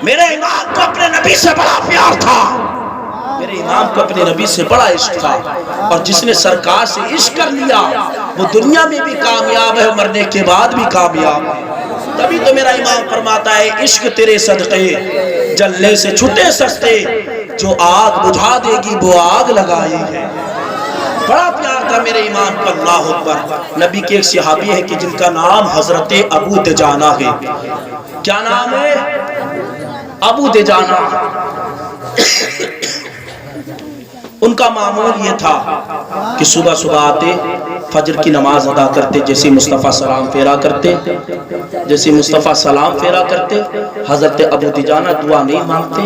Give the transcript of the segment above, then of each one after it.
میرے امام کو اپنے نبی سے بڑا پیار تھا، میرے امام کو اپنے نبی سے بڑا عشق تھا، اور جس نے سرکار سے عشق کر لیا وہ دنیا میں بھی کامیاب ہے، مرنے کے بعد بھی کامیاب ہے۔ تبھی تو میرا امام فرماتا ہے عشق تیرے صدقے جلنے سے چھٹے سستے، جو آگ بجھا دے گی وہ آگ لگائی ہے۔ بڑا پیار تھا میرے امام کا، اللہ اکبر۔ نبی کے ایک صحابی ہے کہ جن کا نام حضرت ابو دجانہ ہے۔ کیا نام ہے؟ ابو دجانہ۔ ان کا معمول یہ تھا کہ صبح صبح آتے، فجر کی نماز ادا کرتے، جیسے مصطفیٰ سلام پھیرا کرتے، جیسے مصطفیٰ سلام پھیرا کرتے، حضرت ابو دجانہ دعا نہیں مانگتے،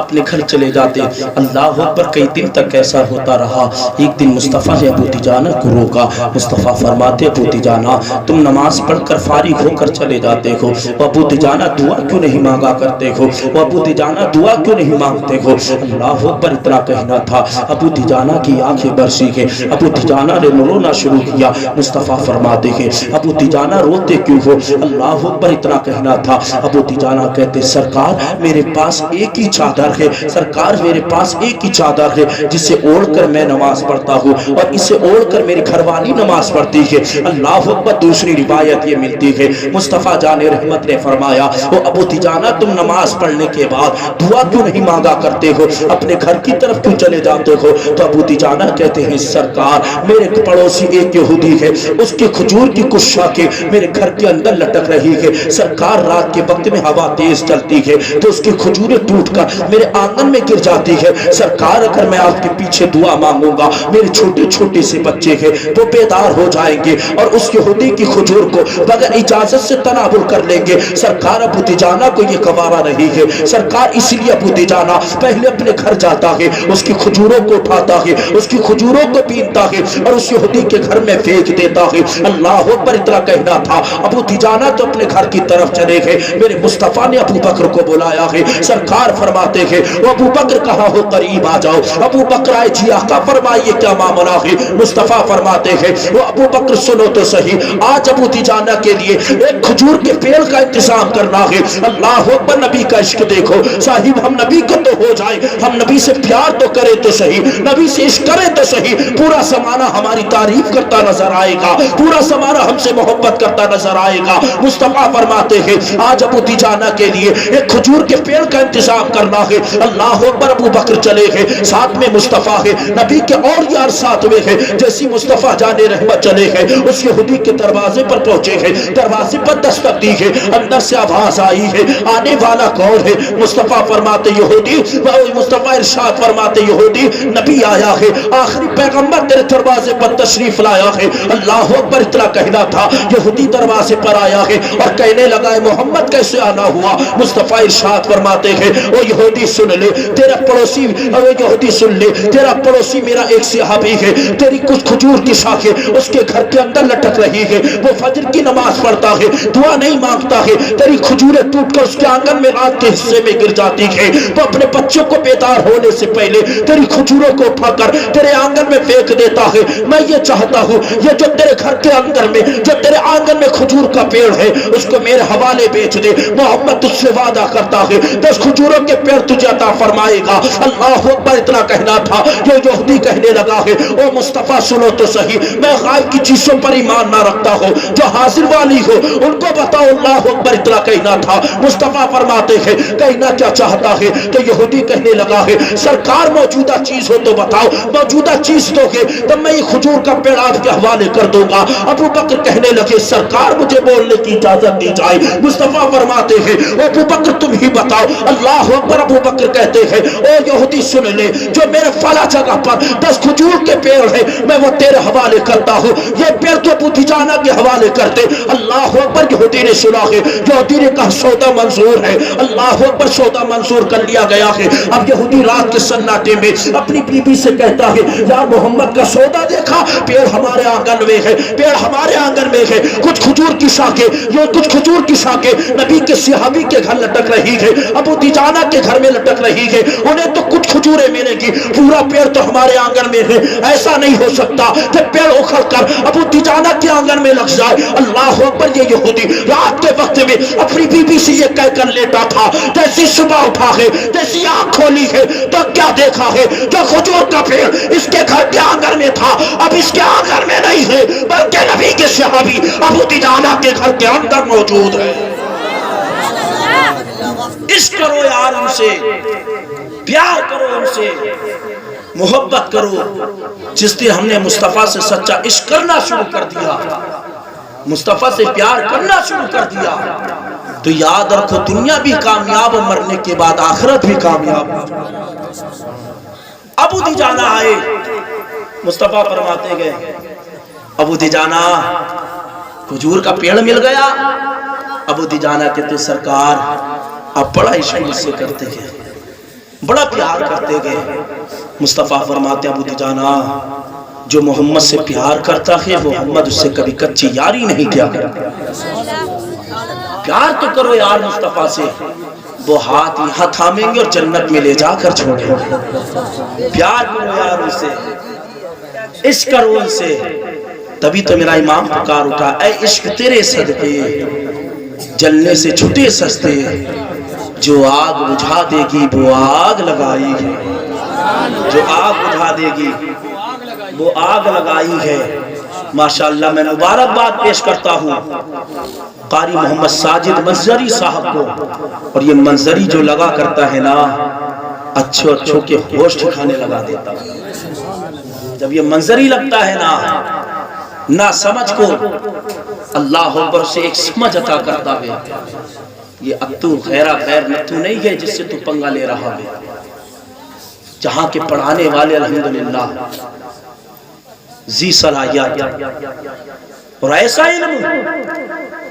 اپنے گھر چلے جاتے۔ اللہ اکبر، کئی دن تک ایسا ہوتا رہا۔ ایک دن مصطفیٰ نے ابو دجانہ کو روکا۔ مصطفیٰ فرماتے ابو دجانہ تم نماز پڑھ کر فارغ ہو کر چلے جاتے ہو، ابو دجانہ دعا کیوں نہیں مانگا کرتے ہو، ابو دجانہ دعا کیوں نہیں مانگتے ہو؟ اللہ اکبر، اتنا کہنا تھا، ابو دجانہ کی آنکھیں برسی ہیں، ابو دجانہ نے رونا شروع کیا۔ مصطفیٰ فرماتے ہیں ابو دجانہ روتے کیوں ہو؟ اللہ اکبر، اتنا کہنا تھا، ابو دجانہ کہتے سرکار میرے پاس ایک ہی چادر ہے، سرکار میرے پاس ایک ہی چادر ہے جسے اوڑھ کر میں نماز پڑھتا ہوں، اور اسے اوڑھ کر میری گھر والی نماز پڑھتی ہے۔ اللہ اکبر، دوسری روایت یہ ملتی ہے مصطفیٰ جان رحمت نے فرمایا او ابو دجانہ تم نماز پڑھنے کے بعد دعا کیوں نہیں مانگا کرتے ہو، اپنے گھر کی طرف کیوں چلے جاتے ہو؟ تو ابو دجانہ کہتے ہیں سرکار میرے پڑوسی ایک یہودی ہے، اس کے کھجور کی کچھ شاخیں میرے گھر کے اندر لٹک رہی ہے، سرکار رات کے وقت میں ہوا تیز چلتی ہے تو اس کی کھجوریں ٹوٹ کر میرے آنگن میں گر جاتی ہے، سرکار اگر میں آپ کے پیچھے دعا مانگوں گا میرے چھوٹے چھوٹے سے بچے ہیں وہ بیدار ہو جائیں گے اور اس یہودی کی کھجور کو بغیر اجازت سے تناول کر لیں گے۔ سرکار ابو دجانہ کو یہ گوارا نہیں ہے، سرکار اس لیے ابو دجانہ پہلے اپنے گھر جاتا ہے، اس کی کھجوروں کو اٹھاتا ہے، اس کی کھجوروں کو بینتا ہے اور اس یہودی کے گھر میں پھینک دیتا ہے۔ اللہ اکبر، اتنا کہنا تھا، ابو دجانہ تو اپنے گھر کی طرف چلے گئے، میرے مصطفیٰ نے ابو بکر کو بلایا ہے، سرکار فرماتے ہیں وہ ابو بکر کہاں ہو قریب آ جاؤ۔ ابو بکر آئے، جی آقا فرمائیے کیا معاملہ ہے؟ مصطفیٰ فرماتے ہیں وہ ابو بکر سنو تو صحیح، آج ابو دجانہ کے لیے ایک کھجور کے پیڑ کا انتظام کرنا ہے۔ اللہ اکبر، نبی کا عشق دیکھو صاحب، ہم نبی کو تو ہو جائے، ہم نبی سے پیار تو کرے تو صحیح، نبی سے عشق کرے تو صحیح، پورا زمانہ ہماری تعریف کرتا نظر آئے گا، پورا زمانہ ہم سے محبت کرتا نظر آئے گا۔ مصطفیٰ فرماتے ہیں آج ابو دجانہ کے لیے ایک کھجور کے پیڑ کا انتظام کرنا ہے۔ اللہ اکبر، ابو بکر چلے گئے، ساتھ میں مصطفیٰ ہے، نبی کے اور یار ساتھ میں ہے۔ جیسی مصطفیٰ جان رحمت چلے گئے، اس یہودی کے دروازے پر پہنچے ہیں، دروازے پر دستک دی ہے، اندر سے آواز آئی ہے آنے والا کون ہے؟ مصطفیٰ فرماتے یہودی، مصطفیٰ ارشاد فرماتے یہودی نبی آیا ہے، آخری پیغمبر تیرے دروازے پر تشریف لایا ہے۔ اللہ اکبر، اتنا کہنا تھا، یہودی دروازے پر آیا ہے اور کہنے لگا ہے محمد کیسے آنا ہوا؟ مصطفیٰ ارشاد فرماتے ہیں او یہودی سن لے، تیرا پڑوسی، او یہودی سن لے، تیرا پڑوسی میرا ایک صحابی ہے، تیری کچھ کھجور کی شاخیں اس کے گھر کے اندر لٹک رہی ہے، وہ فجر کی نماز پڑھتا ہے، دعا نہیں مانگتا ہے، تیری کھجوریں ٹوٹ کر اس کے آنگن میں رات کے حصے میں گر جاتی ہے، وہ اپنے بچوں کو بیدار ہونے سے پہلے تیری کھجوروں کو اٹھا کر تیرے آنگن میں پھینک دیتا ہے۔ میں یہ چاہتا ہوں یہ جو تیرے گھر کے اندر میں، جو تیرے آنگن میں کھجور کا پیڑ ہے اس کو میرے حوالے بیچ دے، محمد تجھ سے وعدہ کرتا ہے 10 کھجوروں کے پیڑ تجھے عطا فرمائے گا۔ اللہ اکبر، اتنا کہنا تھا، یہ یہودی کہنے لگا ہے او مصطفیٰ سنو تو صحیح، میں غائب کی چیزوں پر ایمان نہ رکھتا ہوں، جو حاضر والی ہو ان کو بتاؤ۔ اللہ اکبر، اتنا کہنا تھا، مصطفیٰ فرماتے ہیں کہنا کیا چاہتا ہے؟ تو یہودی کہنے لگا ہے سرکار موجودہ چیز ہو تو بتاؤ، موجودہ چیز تو ہے تب میں یہ کھجور کا پیڑ آپ کے حوالے کر دوں گا۔ ابو بکر کہنے لگے سرکار مجھے بولنے کی اجازت دی جائے۔ مصطفیٰ فرماتے ہیں ابو بکر تم ہی بتاؤ۔ اللہ اکبر، ابو بکر کہتے ہیں او یہودی سن لے، جو میرے فلا جگہ پر 10 کھجور کے پیڑ ہیں میں وہ تیرے حوالے کرتا ہوں، یہ پیڑ تو ابو دجانہ کے حوالے کرتے۔ اللہ اکبر، یہودی نے سنا ہے، یہودی نے کہا سودا منظور ہے۔ اللہ اکبر، سودا منظور کر لیا گیا ہے۔ اب یہودی رات کے سناٹے میں اپنی بیوی سے کہتا ہے یا محمد کا سودا دیکھا، پیڑ ہم ہمارے آنگن میں ہے، پیڑ ہمارے آنگن میں ہے، کچھ کھجور کی شاخیں، یہ کچھ کھجور کی شاخیں نبی کے صحابی کے گھر لٹک رہی ہے، ابو دجانہ کے گھر میں لٹک رہی ہے، انہیں تو کچھ کھجوریں ملے گی، پورا پیڑ تو ہمارے آنگن میں ہے۔ ایسا نہیں ہو سکتا کہ پیڑ اکھڑ کر ابو دجانہ کے آنگن میں لگ جائے۔ اللہ اکبر، یہ یہودی رات کے وقت میں اپنی بی بی سے یہ کہہ کر لیٹا تھا، جیسی صبح اٹھا ہے، جیسی آنکھ کھولی ہے تو کیا دیکھا ہے؟ جو کھجور کا پیڑ اس کے گھر کے آنگن میں تھا اب اس کے آنگن میں نہیں ہے، بلکہ نبی کے صحابی ابو دجانہ کے گھر کے اندر موجود ہے۔ عشق کرو یار ان سے، پیار کرو ان سے، محبت کرو۔ جس دن ہم نے مصطفیٰ سے سچا عشق کرنا شروع کر دیا، مصطفیٰ سے پیار کرنا شروع کر دیا، تو یاد رکھو دنیا بھی کامیاب اور مرنے کے بعد آخرت بھی کامیاب۔ ابو دجانہ آئے، مصطفیٰ فرماتے گئے ابو دجانہ کھجور کا پیڑ مل گیا۔ ابو دجانہ کہتے سرکار آپ بڑا عشق مجھ سے کرتے گئے، بڑا پیار کرتے گئے۔ مصطفیٰ فرماتے ابو دجانہ جو محمد سے پیار کرتا ہے وہ محمد اس سے کبھی کچی یاری نہیں کیا کرتا۔ پیار تو کرو یار مصطفیٰ سے، وہ ہاتھ یہاں تھامیں گے اور جنت میں لے جا کر چھوڑیں گے۔ پیار کرو یار ان سے، عشق کرو ان سے۔ تبھی تو میرا امام پکار اٹھا، اے عشق تیرے صدقے جلنے سے چھٹے سستے، جو آگ بجھا دے گی وہ آگ لگائی ہے، جو آگ بجھا دے گی وہ آگ لگائی ہے۔ ماشاءاللہ میں مبارکباد پیش کرتا ہوں قاری محمد ساجد منظری صاحب کو، اور یہ منظری جو لگا کرتا ہے نا اچھو اچھو کے ہوش ٹھکانے لگا دیتا۔ جب یہ منظری لگتا ہے نا سمجھ کو اللہ اکبر سے ایک سمجھ عطا کرتا ہے۔ یہ اب تو خیرہ خیر نتو نہیں ہے جس سے تو پنگا لے رہا ہے، جہاں کے پڑھانے والے الحمدللہ ذی صلاحیت اور ایسا علم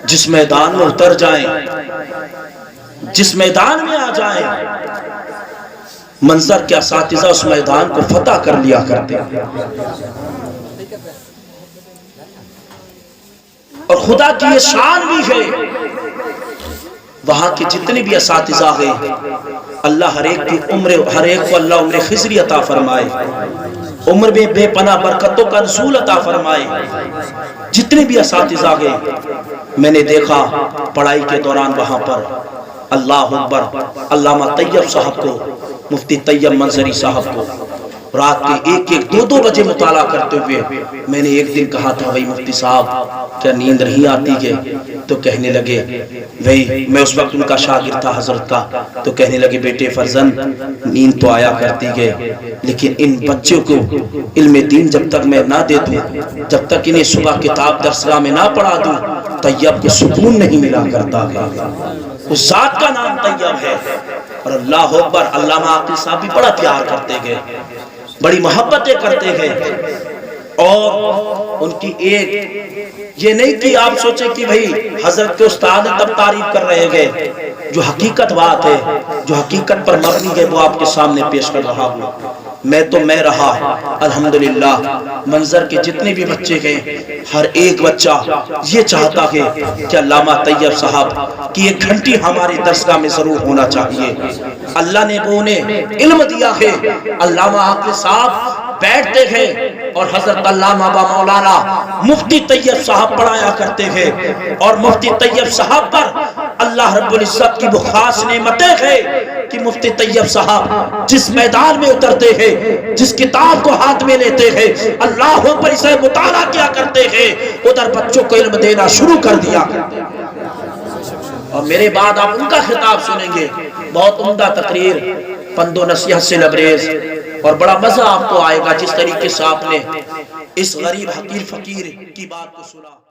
جس میدان میں اتر جائیں، جس میدان میں آ جائیں، منظر کے اساتذہ اس میدان کو فتح کر لیا کرتے ہیں۔ اور خدا کی یہ شان بھی ہے، وہاں کے جتنے بھی اساتذہ ہیں اللہ ہر ایک کو اللہ عمر خضری عطا فرمائے، عمر میں بے پناہ برکتوں کا نزول عطا فرمائے۔ جتنے بھی اساتذہ ہیں میں نے دیکھا پڑھائی کے دوران وہاں پر اللہ اکبر علامہ طیب صاحب کو، مفتی طیب منظری صاحب کو رات کے 1-2 بجے مطالعہ کرتے ہوئے میں نے ایک دن کہا تھا بھائی مفتی صاحب کیا نیند نہیں آتی ہے؟ تو کہنے لگے بھائی میں اس وقت ان کا شاگرد تھا حضرت کا، تو کہنے لگے بیٹے فرزند نیند تو آیا کرتی ہے لیکن ان بچوں کو علم دین جب تک میں نہ دے دوں، جب تک انہیں صبح کتاب درسگاہ میں نہ پڑھا دوں طیب کو سکون نہیں ملا کرتا ہے۔ اس ذات کا نام طیب ہے۔ اور اللہ اکبر علامہ عاقل صاحب بھی بڑا پیار کرتے گئے، بڑی محبتیں کرتے ہیں۔ اور ان کی ایک یہ نہیں کہ آپ سوچیں کہ بھئی حضرت کے استاد تب تعریف کر رہے گئے، جو حقیقت بات ہے، جو حقیقت پر مبنی ہے وہ آپ کے سامنے پیش کر رہا ہوں۔ میں رہا الحمدللہ منظر کے جتنے بھی بچے ہیں ہر ایک بچہ یہ چاہتا ہے کہ علامہ طیب صاحب کی ایک گھنٹی ہماری درسگاہ میں ضرور ہونا چاہیے۔ اللہ نے وہ انہیں علم دیا ہے، علامہ عاقل صاحب بیٹھتے ہیں اور حضرت علامہ با مولانا مفتی طیب صاحب پڑھایا کرتے ہیں، اور مفتی طیب صاحب پر اللہ رب العزت کی وہ خاص نعمتیں ہیں کہ مفتی طیب صاحب جس میدان میں اترتے ہیں، جس کتاب کو ہاتھ میں لیتے ہیں، اللہ پر اسے مطالعہ کیا کرتے ہیں، ادھر بچوں کو علم دینا شروع کر دیا کرتے ہیں۔ اور میرے بعد آپ ان کا خطاب سنیں گے، بہت عمدہ تقریر، پند و نصیحت سے لبریز، اور بڑا مزہ آپ کو آئے گا جس طریقے سے آپ نے اس غریب حقیر فقیر کی بات کو سنا۔